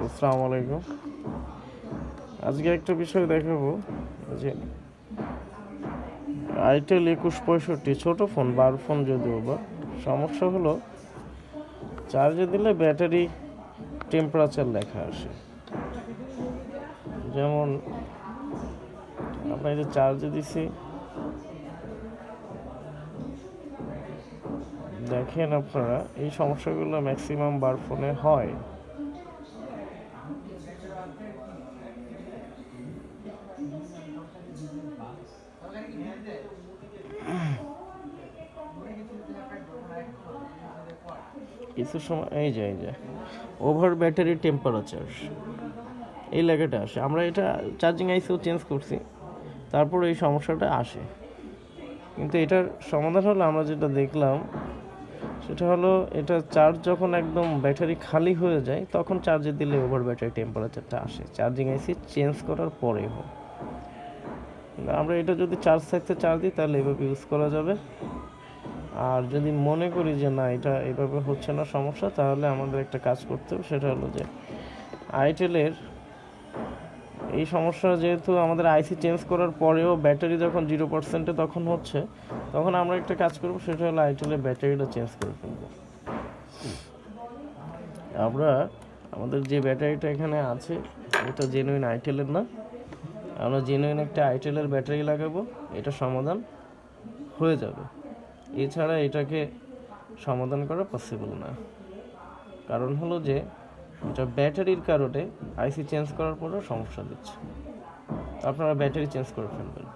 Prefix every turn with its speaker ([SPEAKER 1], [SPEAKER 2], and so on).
[SPEAKER 1] আসসালামু আলাইকুম। আজকে একটা বিষয় দেখাবো যে আইটেল 2165 ছোট ফোন 12 ফোন যদিও বা সমস্যা হলো চার্জে দিলে ব্যাটারি টেম্পারেচার লেখা আসে। যেমন আপনার যে চার্জে দিছি দেখেন আপনারা এই সমস্যাগুলো ম্যাক্সিমাম 12 ফোনে হয়। কিছু সময় এই যে ওভার ব্যাটারি টেম্পারেচার এই লেখাটা আসে। আমরা এটা চার্জিং আইসিও চেঞ্জ করছি, তারপর এই সমস্যাটা আসে। কিন্তু এটার সমাধান হলো আমরা যেটা দেখলাম সেটা হলো এটা চার্জ যখন একদম ব্যাটারি খালি হয়ে যায় তখন চার্জে দিলে ওভার ব্যাটারি টেম্পারেচারটা আসে, চার্জিং আইসি চেঞ্জ করার পরেও। আমরা এটা যদি চার্জ থাকতে চার্জ দিই তাহলে এভাবে ইউজ করা যাবে। আর যদি মনে করি যে না এটা এভাবে হচ্ছে না সমস্যা, তাহলে আমাদের একটা কাজ করতে হবে, সেটা হলো যে আইটেলের এই সমস্যা যেহেতু আমাদের আইসি চেঞ্জ করার পরেও ব্যাটারি যখন 0%-এ তখন হচ্ছে, তখন আমরা একটা কাজ করব, সেটা হলো আইটেলের ব্যাটারিটা চেঞ্জ করে ফেলব। আমরা আমাদের যে ব্যাটারিটা এখানে আছে এটা জেনুইন আইটেলের না, আমরা জেনুইন একটা আইটেলের ব্যাটারি লাগাবো, এটা সমাধান হয়ে যাবে। এছাড়া এটাকে সমাধান করা পসিবল না। কারণ হলো যে এটা ব্যাটারির কারণে আইসি চেঞ্জ করার পরেও সমস্যা দিচ্ছে। আপনারা ব্যাটারি চেঞ্জ করে ফেলবেন।